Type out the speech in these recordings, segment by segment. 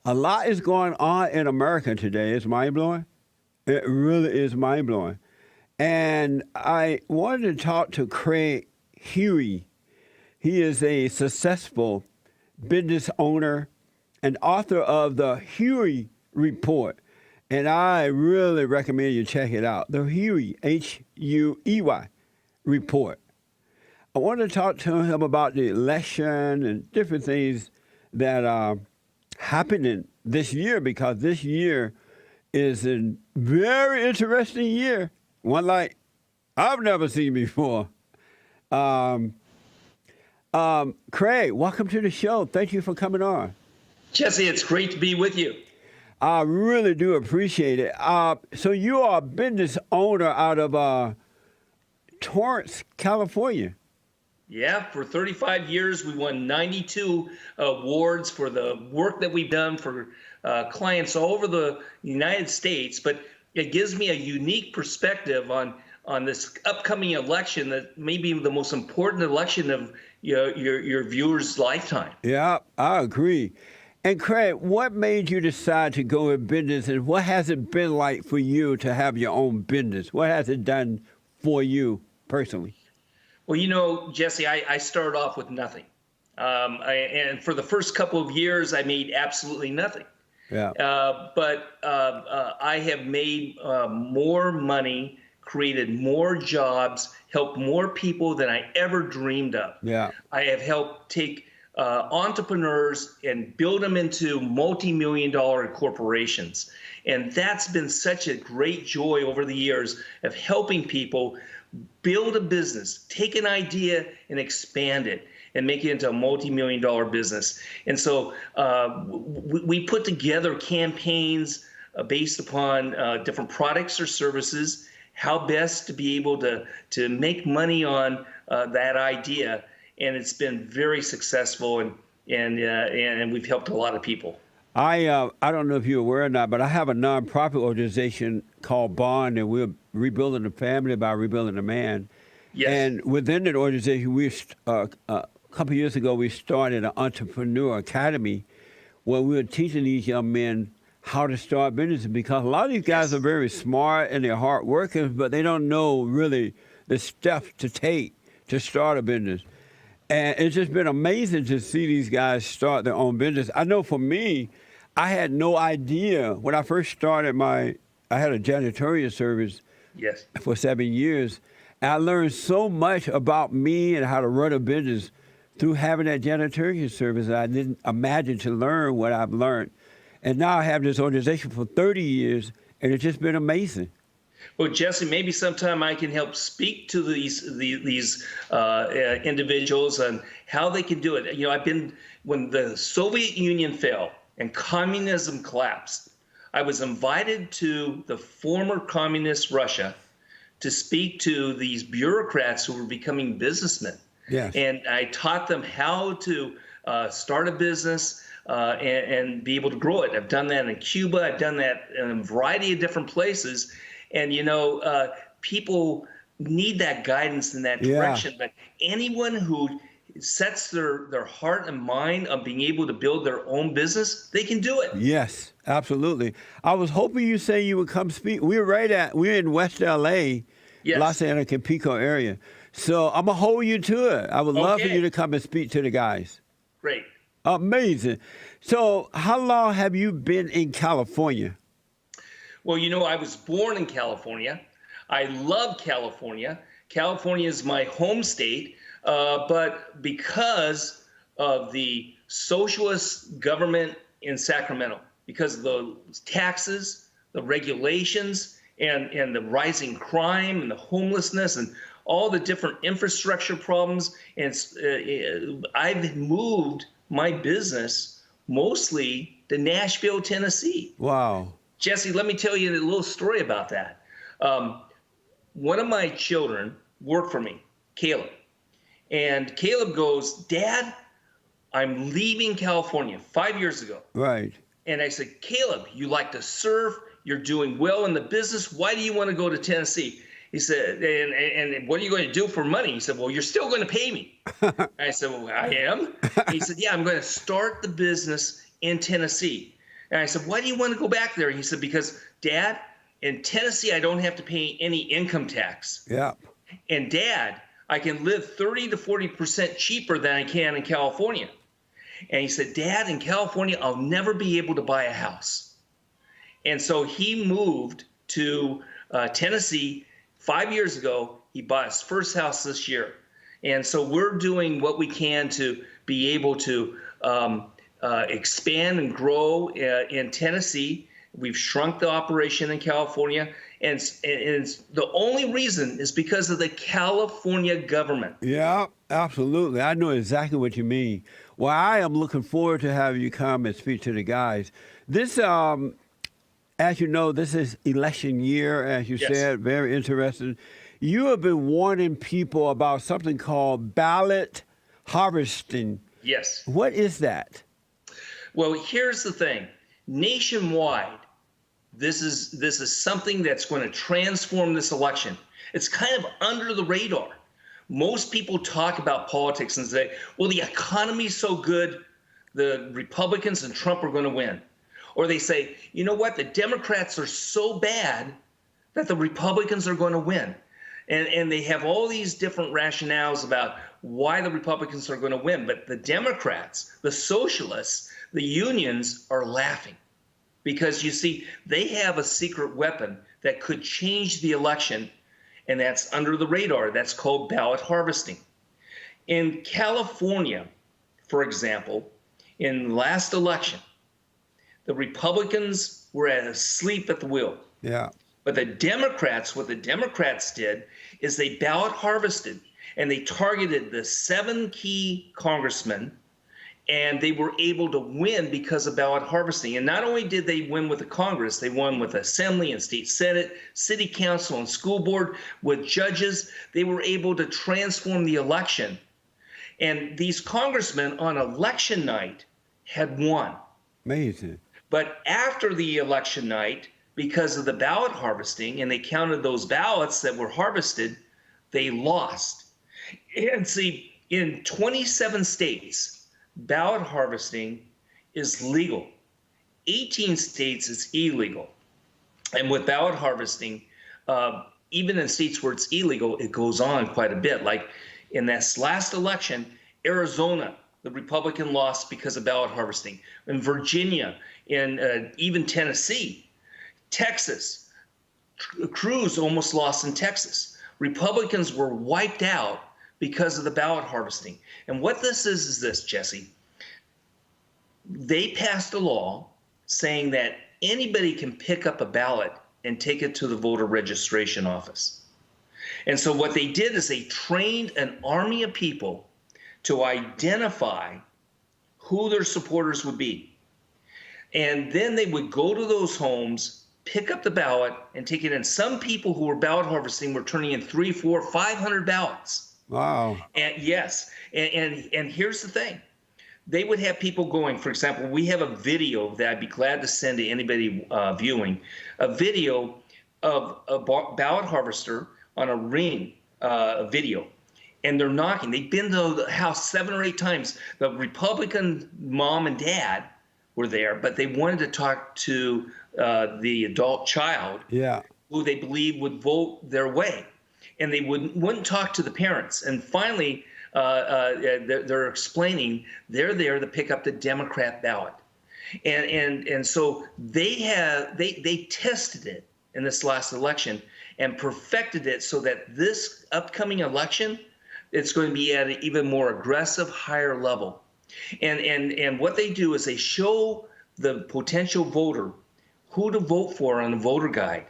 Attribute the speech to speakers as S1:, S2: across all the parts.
S1: A lot is going on in America today. It's mind-blowing. It really is mind-blowing. And I wanted to talk to Craig Huey. He is a successful business owner and author of the Huey Report. And I really recommend you check it out. The Huey, Huey Report. I want to talk to him about the election and different things that are happening this year, because this year is a very interesting year, one like I've never seen before. Craig, welcome to the show. Thank you for coming on.
S2: Jesse, it's great to be with you.
S1: I really do appreciate it. So you are a business owner out of Torrance, California.
S2: Yeah, for 35 years, we won 92 awards for the work that we've done for clients all over the United States. But it gives me a unique perspective on this upcoming election that may be the most important election of your viewers' lifetime.
S1: Yeah, I agree. And Craig, what made you decide to go in business, and what has it been like for you to have your own business? What has it done for you personally?
S2: Well, Jesse, I started off with nothing. And for the first couple of years, I made absolutely nothing.
S1: Yeah.
S2: But I have made more money, created more jobs, helped more people than I ever dreamed of.
S1: Yeah.
S2: I have helped take entrepreneurs and build them into multi-million-dollar corporations. And that's been such a great joy over the years of helping people build a business, take an idea and expand it and make it into a multi-million-dollar business. And so we put together campaigns based upon different products or services, how best to be able to make money on that idea. And it's been very successful, and we've helped a lot of people.
S1: I don't know if you're aware or not, but I have a nonprofit organization called Bond, and we're rebuilding the family by rebuilding the man.
S2: Yes.
S1: And within that organization, a couple of years ago, we started an Entrepreneur Academy where we were teaching these young men how to start businesses, because a lot of these guys are very smart and they're hard workers, but they don't know really the steps to take to start a business. And it's just been amazing to see these guys start their own business. I know for me, I had no idea when I first started I had a janitorial service for 7 years. And I learned so much about me and how to run a business through having that janitorial service. I didn't imagine to learn what I've learned. And now I have this organization for 30 years, and it's just been amazing.
S2: Well, Jesse, maybe sometime I can help speak to these individuals on how they can do it. When the Soviet Union fell and communism collapsed, I was invited to the former communist Russia to speak to these bureaucrats who were becoming businessmen.
S1: Yes.
S2: And I taught them how to start a business and be able to grow it. I've done that in Cuba. I've done that in a variety of different places. And, people need that guidance in that direction. But anyone who sets their heart and mind on being able to build their own business, they can do it.
S1: Yes, absolutely. I was hoping you say you would come speak. We're in West L.A.,
S2: Yes.
S1: Los Angeles, Campico area. So I'm going to hold you to it. I would love for you to come and speak to the guys.
S2: Great.
S1: Amazing. So how long have you been in California?
S2: Well, I was born in California. I love California. California is my home state. But because of the socialist government in Sacramento, because of the taxes, the regulations, and the rising crime and the homelessness and all the different infrastructure problems, and I've moved my business mostly to Nashville, Tennessee.
S1: Wow.
S2: Jesse, let me tell you a little story about that. One of my children worked for me, Caleb. And Caleb goes, "Dad, I'm leaving California 5 years ago."
S1: Right.
S2: And I said, "Caleb, you like to surf. You're doing well in the business. Why do you want to go to Tennessee?" He said, and what are you going to do for money? He said, "Well, you're still going to pay me." I said, "Well, I am." He said, "Yeah, I'm going to start the business in Tennessee." And I said, why do you want to go back there? He said, because, Dad, in Tennessee, I don't have to pay any income tax.
S1: Yeah.
S2: And, Dad, I can live 30 to 40% cheaper than I can in California. And he said, Dad, in California, I'll never be able to buy a house. And so he moved to Tennessee 5 years ago. He bought his first house this year. And so we're doing what we can to be able to expand and grow in Tennessee. We've shrunk the operation in California. And the only reason is because of the California government.
S1: Yeah, absolutely. I know exactly what you mean. Well, I am looking forward to having you come and speak to the guys. This, as you know, this is election year, as you said, very interesting. You have been warning people about something called ballot harvesting.
S2: Yes.
S1: What is that?
S2: Well, here's the thing. Nationwide, this is something that's going to transform this election. It's kind of under the radar. Most people talk about politics and say, well, the economy's so good, the Republicans and Trump are going to win. Or they say, you know what, the Democrats are so bad that the Republicans are going to win. And they have all these different rationales about why the Republicans are going to win. But the Democrats, the socialists, the unions are laughing. Because, you see, they have a secret weapon that could change the election, and that's under the radar. That's called ballot harvesting. In California, for example, in the last election, the Republicans were asleep at the wheel.
S1: Yeah.
S2: But the Democrats, what the Democrats did is they ballot harvested, and they targeted the 7 key congressmen, and they were able to win because of ballot harvesting. And not only did they win with the Congress, they won with Assembly and State Senate, City Council and School Board, with judges. They were able to transform the election. And these congressmen on election night had won.
S1: Amazing.
S2: But after the election night, because of the ballot harvesting, and they counted those ballots that were harvested, they lost. And see, in 27 states, ballot harvesting is legal. 18 states it's illegal. And with ballot harvesting, even in states where it's illegal, it goes on quite a bit. Like in this last election, Arizona, the Republican lost because of ballot harvesting. In Virginia, in even Tennessee, Texas, Cruz almost lost in Texas. Republicans were wiped out because of the ballot harvesting. And what this is this, Jesse. They passed a law saying that anybody can pick up a ballot and take it to the voter registration office. And so what they did is they trained an army of people to identify who their supporters would be. And then they would go to those homes, pick up the ballot, and take it in. Some people who were ballot harvesting were turning in 300, 400, 500 ballots.
S1: Wow.
S2: And yes, and here's the thing. They would have people going, for example, we have a video that I'd be glad to send to anybody viewing, a video of a ballot harvester on a ring video. And they're knocking. They've been to the house 7 or 8 times. The Republican mom and dad were there, but they wanted to talk to the adult child who they believe would vote their way. And they wouldn't talk to the parents. And finally, they're explaining they're there to pick up the Democrat ballot. And so they tested it in this last election and perfected it so that this upcoming election, it's going to be at an even more aggressive, higher level. And what they do is they show the potential voter who to vote for on the voter guide.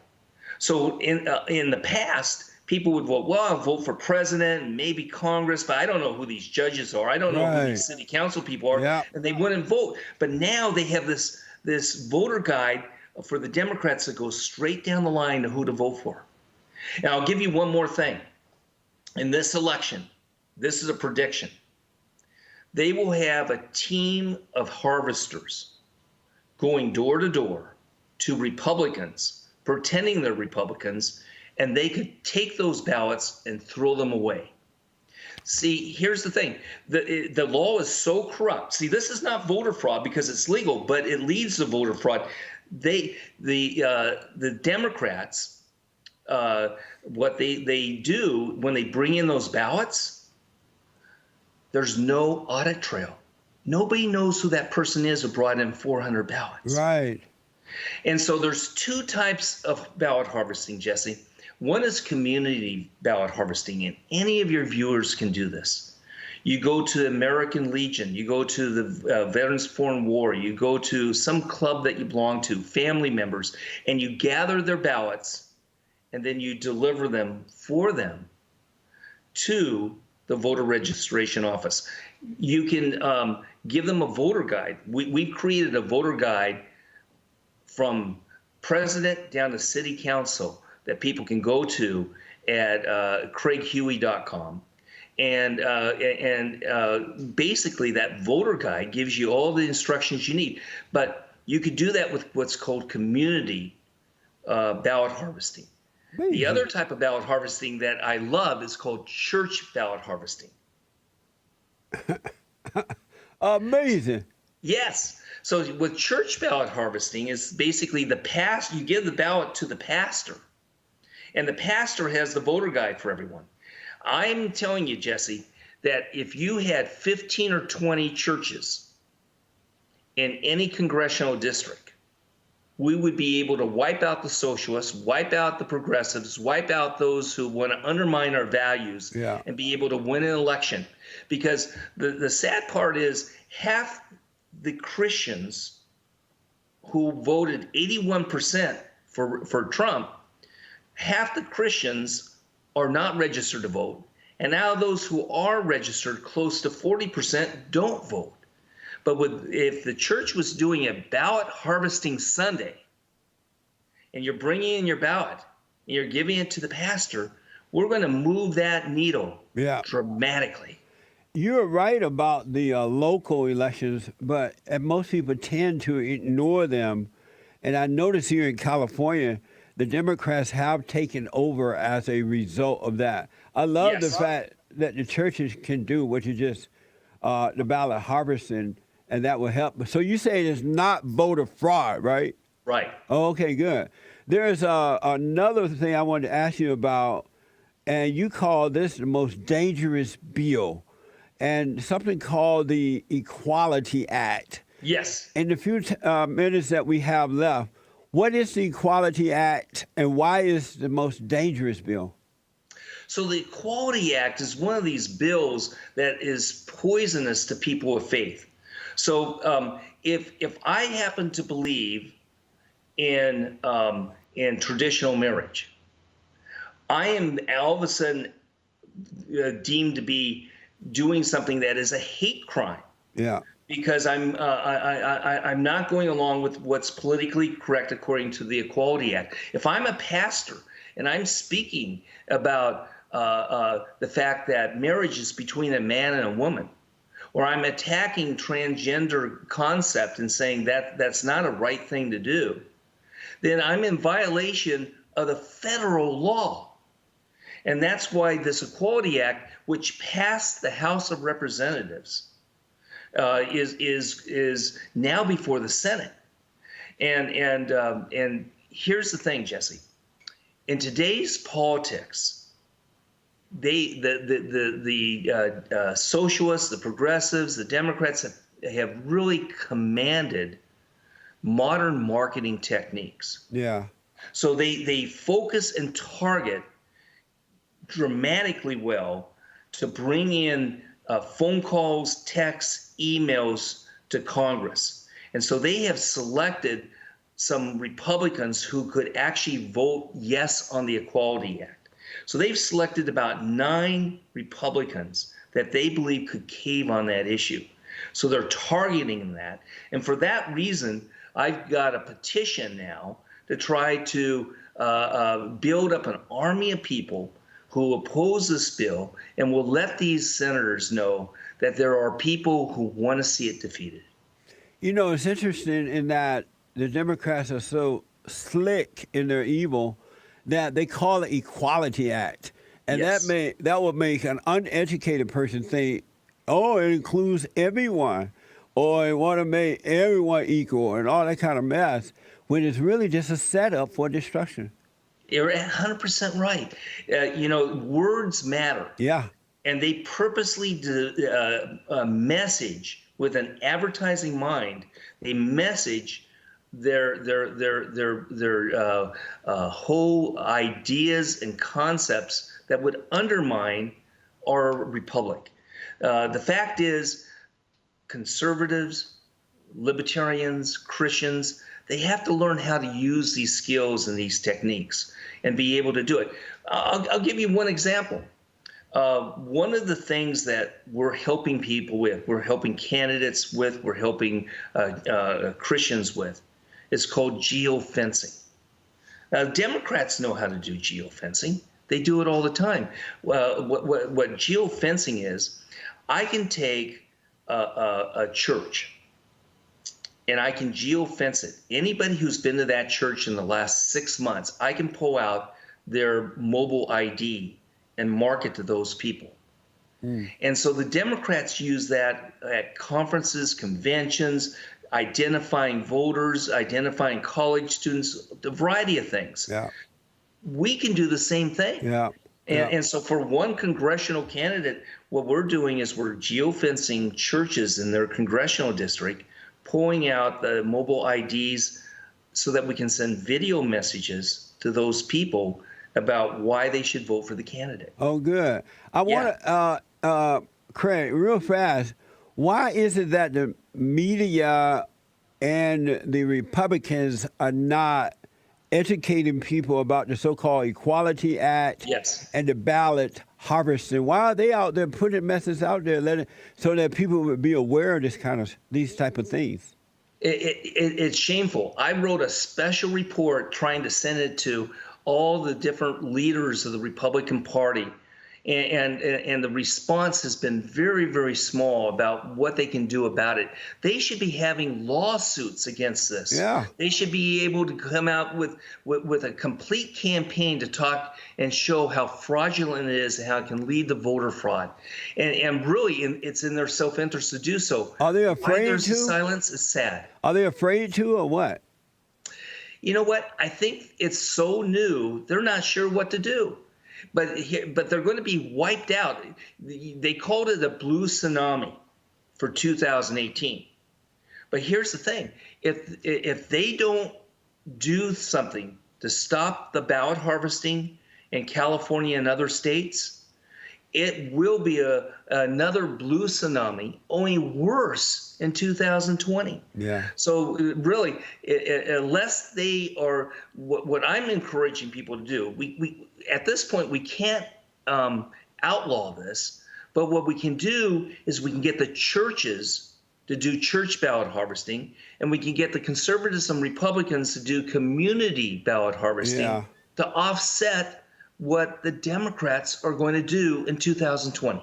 S2: So in the past, people would vote, well, I'll vote for president and maybe Congress, but I don't know who these judges are. I don't know who these city council people are.
S1: Yeah.
S2: And they wouldn't vote. But now they have this voter guide for the Democrats that goes straight down the line to who to vote for. And I'll give you one more thing. In this election, this is a prediction. They will have a team of harvesters going door to door to Republicans, pretending they're Republicans, and they could take those ballots and throw them away. See, here's the thing. The law is so corrupt. See, this is not voter fraud because it's legal, but it leads to voter fraud. The Democrats, what they do when they bring in those ballots, there's no audit trail. Nobody knows who that person is who brought in 400 ballots.
S1: Right.
S2: And so there's two types of ballot harvesting, Jesse. One is community ballot harvesting, and any of your viewers can do this. You go to American Legion, you go to the Veterans Foreign War, you go to some club that you belong to, family members, and you gather their ballots, and then you deliver them for them to the voter registration office. You can give them a voter guide. We've created a voter guide from president down to city council that people can go to at craighuey.com. And basically that voter guide gives you all the instructions you need. But you could do that with what's called community ballot harvesting.
S1: Amazing.
S2: The other type of ballot harvesting that I love is called church ballot harvesting.
S1: Amazing.
S2: Yes. So with church ballot harvesting is basically you give the ballot to the pastor, and the pastor has the voter guide for everyone. I'm telling you, Jesse, that if you had 15 or 20 churches in any congressional district, we would be able to wipe out the socialists, wipe out the progressives, wipe out those who want to undermine our values, and be able to win an election. Because the sad part is half the Christians who voted 81% for Trump, half the Christians are not registered to vote. And now those who are registered, close to 40%, don't vote. But if the church was doing a ballot harvesting Sunday, and you're bringing in your ballot, and you're giving it to the pastor, we're going to move that needle dramatically.
S1: You're right about the local elections, but most people tend to ignore them. And I notice here in California, the Democrats have taken over as a result of that. I love the fact that the churches can do what you just, the ballot harvesting, and that will help. So you say it's not voter fraud, right?
S2: Right.
S1: Oh, okay, good. There's another thing I wanted to ask you about, and you call this the most dangerous bill, and something called the Equality Act.
S2: Yes.
S1: In the few minutes that we have left, what is the Equality Act, and why is it the most dangerous bill?
S2: So the Equality Act is one of these bills that is poisonous to people of faith. So if I happen to believe in traditional marriage, I am all of a sudden deemed to be doing something that is a hate crime.
S1: Yeah.
S2: Because I'm not going along with what's politically correct according to the Equality Act. If I'm a pastor and I'm speaking about the fact that marriage is between a man and a woman, or I'm attacking transgender concept and saying that that's not a right thing to do, then I'm in violation of the federal law. And that's why this Equality Act, which passed the House of Representatives, is now before the Senate. And here's the thing, Jesse. In today's politics, the socialists, the progressives, the Democrats have really commanded modern marketing techniques.
S1: Yeah.
S2: So they focus and target dramatically well to bring in phone calls, texts, emails to Congress. And so they have selected some Republicans who could actually vote yes on the Equality Act. So they've selected about 9 Republicans that they believe could cave on that issue. So they're targeting that. And for that reason, I've got a petition now to try to build up an army of people who oppose this bill and will let these senators know that there are people who want to see it defeated.
S1: You know, it's interesting in that the Democrats are so slick in their evil that they call it Equality Act. And
S2: Yes.
S1: that would make an uneducated person think, oh, it includes everyone, or it want to make everyone equal and all that kind of mess, when it's really just a setup for destruction.
S2: You're 100% right. Words matter.
S1: Yeah.
S2: And they purposely message with an advertising mind. They message their whole ideas and concepts that would undermine our republic. The fact is, conservatives, libertarians, Christians, they have to learn how to use these skills and these techniques and be able to do it. I'll give you one example. One of the things that we're helping people with, we're helping candidates with, we're helping Christians with, is called geofencing. Now, Democrats know how to do geofencing. They do it all the time. What geofencing is, I can take a church and I can geofence it. Anybody who's been to that church in the last 6 months, I can pull out their mobile ID and market to those people. And so the Democrats use that at conferences, conventions, identifying voters, identifying college students, a variety of things.
S1: Yeah.
S2: We can do the same thing.
S1: Yeah.
S2: And so for one congressional candidate, what we're doing is we're geofencing churches in their congressional district, pulling out the mobile IDs so that we can send video messages to those people about why they should vote for the candidate.
S1: Oh, good. I want to, Craig, real fast, why is it that the media and the Republicans are not educating people about the so-called Equality Act
S2: Yes.
S1: and the ballot harvesting? Why are they out there putting messages out there so that people would be aware of these type of things?
S2: It's shameful. I wrote a special report trying to send it to all the different leaders of the Republican Party. And the response has been very, very small about what they can do about it. They should be having lawsuits against this.
S1: Yeah.
S2: They should be able to come out with a complete campaign to talk and show how fraudulent it is and how it can lead to voter fraud. And really, it's in their self-interest to do so.
S1: Are they
S2: Why
S1: afraid
S2: there's
S1: to?
S2: silence is sad.
S1: Are they afraid to, or what?
S2: You know what? I think it's so new, they're not sure what to do. But they're going to be wiped out. They called it a blue tsunami for 2018. But here's the thing. If they don't do something to stop the ballot harvesting in California and other states, it will be another blue tsunami, only worse in 2020.
S1: Yeah.
S2: So really, unless they are, what I'm encouraging people to do, we at this point, we can't outlaw this, but what we can do is we can get the churches to do church ballot harvesting, and we can get the conservatives and Republicans to do community ballot harvesting to offset what the Democrats are going to do in 2020.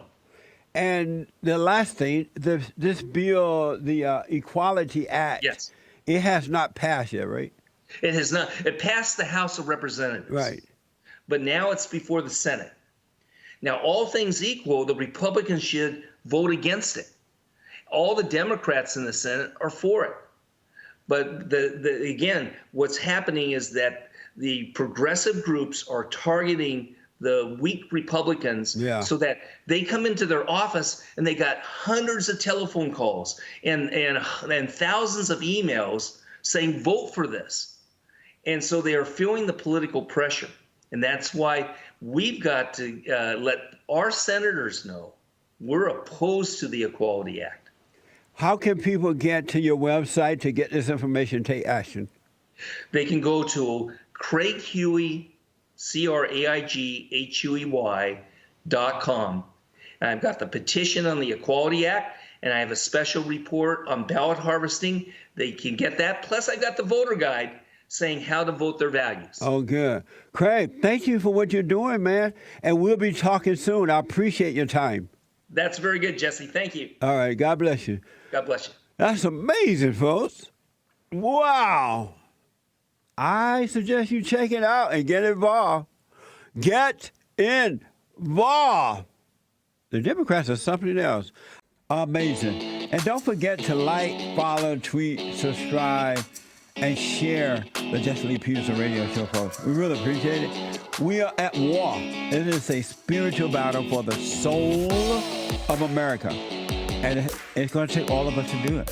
S1: And the last thing, this bill, the Equality Act,
S2: Yes.
S1: It has not passed yet, right?
S2: It has not. It passed the House of Representatives.
S1: Right.
S2: But now it's before the Senate. Now, all things equal, the Republicans should vote against it. All the Democrats in the Senate are for it. But again, what's happening is that the progressive groups are targeting the weak Republicans so that they come into their office and they got hundreds of telephone calls and thousands of emails saying, vote for this. And so they are feeling the political pressure. And that's why we've got to let our senators know we're opposed to the Equality Act.
S1: How can people get to your website to get this information, take action?
S2: They can go to Craig Huey, CraigHuey.com. And I've got the petition on the Equality Act, and I have a special report on ballot harvesting. They can get that. Plus, I got the voter guide saying how to vote their values.
S1: Oh, good. Craig, thank you for what you're doing, man. And we'll be talking soon. I appreciate your time.
S2: That's very good, Jesse. Thank you.
S1: All right. God bless you.
S2: God bless you.
S1: That's amazing, folks. Wow. I suggest you check it out and get involved. Get involved. Wow! The Democrats are something else. Amazing. And don't forget to like, follow, tweet, subscribe, and share the Jesse Lee Peterson radio show, folks. We really appreciate it. We are at war. It is a spiritual battle for the soul of America. And it's going to take all of us to do it.